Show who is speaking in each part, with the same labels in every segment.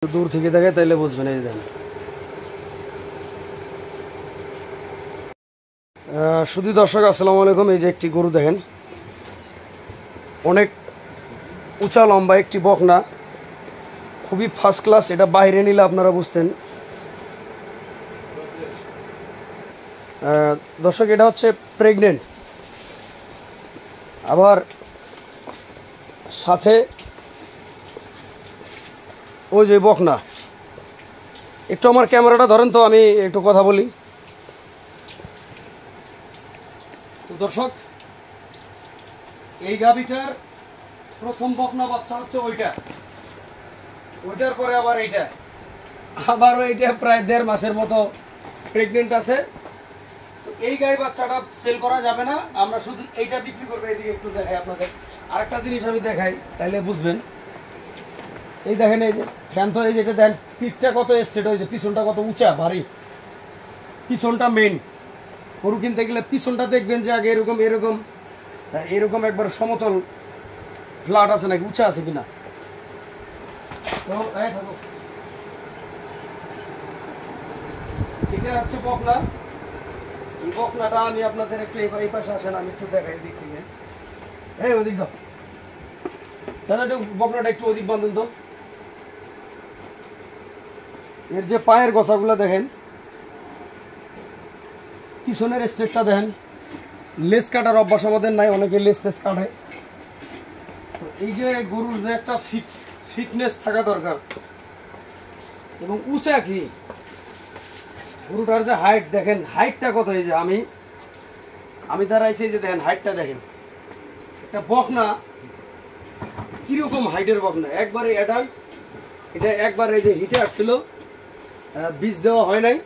Speaker 1: দূর থেকে দেখে তাইলে বুঝবেন। এই দেন শুধু দর্শক আসসালামু আলাইকুম। এই যে একটি গরু দেখেন, অনেক উঁচা লম্বা একটি বকনা, খুবই ফার্স্ট ক্লাস। এটা বাইরে নিলে আপনারা বুঝতেন। দর্শক এটা হচ্ছে প্রেগনেন্ট, আবার সাথে ওই যে বকনা। একটু আমার ক্যামেরাটা ধরেন তো, আমি একটু কথা বলি। তো দর্শক, এই গাভীটার প্রথম বকনা বাচ্চা হচ্ছে ওইটার পরে আবার এইটা, আবারও এইটা প্রায় 1.5 মাসের মতো প্রেগনেন্ট আছে। তো এই গাই বাচ্চাটা সেল করা যাবে না, আমরা শুধু এইটা বিক্রি করবো। এদিকে একটু দেখাই আপনাদের, আরেকটা জিনিস আমি দেখাই, তাইলে বুঝবেন। এই দেখেন, এই যে ফ্যান তো, এই যেটা দেন পিঠটা কত স্ট্রেট হয়েছে, পিছনটা কত উঁচা ভারী, পিছনটা মেইন। গরু কিনতে গেলে পিছনটা দেখবেন যে আগে এরকম এরকম এরকম একবার সমতল ফ্ল্যাট আছে নাকি, উঁচা আছে কিনা। তো থাকো, এটা হচ্ছে বকনা। এই বকনাটা আমি আপনাদের একটু এই পাশে আসেন, আমি একটু দেখাই এদিক থেকে। এই ওদিক যাও দাদা, একটু বকনাটা একটু ওদিক বাঁধুন তো। এর যে পায়ের গোছাগুলো দেখেন, পিছনের স্টেটটা দেখেন। লেস কাটার অভ্যাস আমাদের নাই, অনেকে লেস টেস কাটে। তো এই যে গরুর যে একটা ফিটনেস থাকা দরকার এবং উঁচা কি, গরুটার যে হাইট দেখেন, হাইটটা কত। এই যে আমি দাঁড়াইছি, যে দেখেন হাইটটা দেখেন। একটা বকনা কিরকম হাইটের বকনা, একবারে অ্যাডাল্ট। এটা একবার এই যে হিটে আসছিল, বীজ দেওয়া হয় নাই।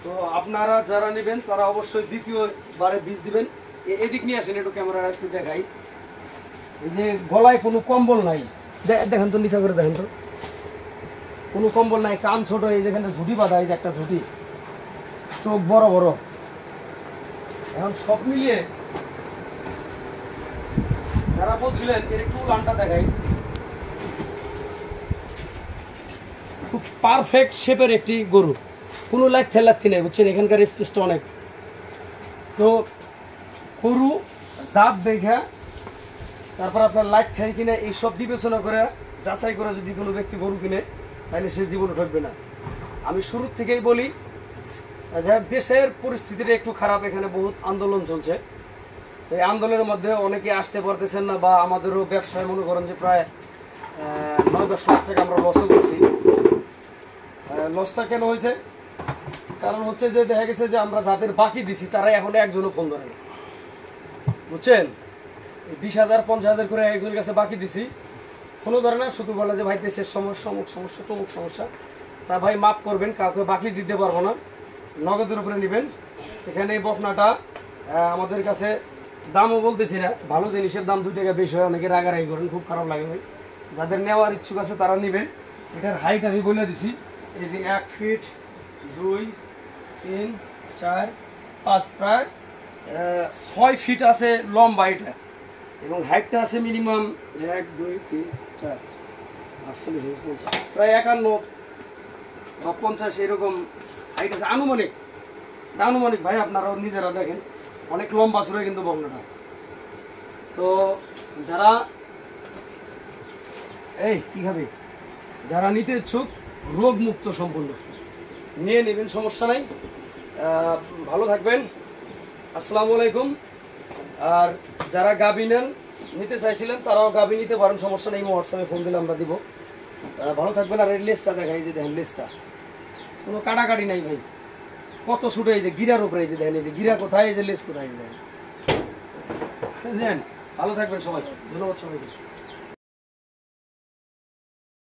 Speaker 1: তো আপনারা যারা নেবেন তারা অবশ্যই দ্বিতীয়বারে বীজ দিবেন। এদিক নিয়ে আসেন, একটু ক্যামেরা একটু দেখাই। এই যে গলায় কোনো কম্বল নাই, দেখেন তো, নিচা করে দেখেন তো, কোনো কম্বল নাই। কান ছোট, এই যেখানে ঝুটি বাঁধা, এই যে একটা ঝুটি, চোখ বড় বড়। এখন সব মিলিয়ে যারা বলছিলেন এর একটু লানটা দেখাই, খুব পারফেক্ট শেপের একটি গরু, কোনো লাথি নেই, বুঝছেন। এখানকার স্পেসটা অনেক। তো গরু জাত দেখা তারপর আপনার লাইট থাকে কিনা এইসব বিবেচনা করে যাচাই করে যদি কোনো ব্যক্তি গরু কিনে, তাহলে সে জীবনে ঠকবে না। আমি শুরু থেকেই বলি যে দেশের পরিস্থিতিটা একটু খারাপ, এখানে বহুত আন্দোলন চলছে। তো এই আন্দোলনের মধ্যে অনেকে আসতে পারতেছেন না, বা আমাদেরও ব্যবসায় মনে করেন যে প্রায় 9-10 লাখ টাকা আমরা লসও করছি। লসটা কেন হয়েছে? কারণ হচ্ছে যে দেখা গেছে যে আমরা যাদের বাকি দিছি তারা এখন একজনও ফোন ধরে না, বুঝছেন। 20,000 50,000 করে একজনের কাছে বাকি দিছি, কোনো ধরে না। শুধু বলে যে ভাই দেশের সমস্যা, অমুক সমস্যা, তমুক সমস্যা। তা ভাই মাফ করবেন, কাউকে বাকি দিতে পারবো না, নগদের উপরে নেবেন। এখানে এই বকনাটা আমাদের কাছে দামও বলতেছি না, ভালো জিনিসের দাম 2 টাকা বেশি হয়, অনেকে রাগারাগি করেন, খুব খারাপ লাগে ভাই। যাদের নেওয়ার ইচ্ছুক আছে তারা নেবেন। এটার হাইট আমি বলে দিছি, এই যে 1 ফিট 2, 3, 4, 5, প্রায় 6 ফিট আছে লম্বা এটা, এবং হাইটটা আছে মিনিমাম 1, 2, 3, 4, 48, 50, প্রায় 51 বা 50 এরকম হাইট আছে আনুমানিক ভাই। আপনারাও নিজেরা দেখেন, অনেক লম্বা সুরে কিন্তু বকনাটা। তো যারা কি খাবে, যারা নিতে ইচ্ছুক, রোগ মুক্ত সম্পূর্ণ, নিয়ে নেবেন, সমস্যা নাই। ভালো থাকবেন, আসসালামু আলাইকুম। আর যারা গাভী নিতে চাইছিলেন তারাও গাভী নিতে পারেন, সমস্যা নেই। হোয়াটসঅ্যাপে ফোন দিলে আমরা দিব। ভালো থাকবেন। আর এই লেসটা দেখাই, যে দেখেন লেসটা কোনো কাটাকাটি নাই ভাই, কত ছুটে। এই যে গিরার উপরে, এই যে দেখেন, এই যে গিরা কোথায়, এই যে লেস কোথায়, দেখেন। ভালো থাকবেন সবাই, ধন্যবাদ সবাইকে।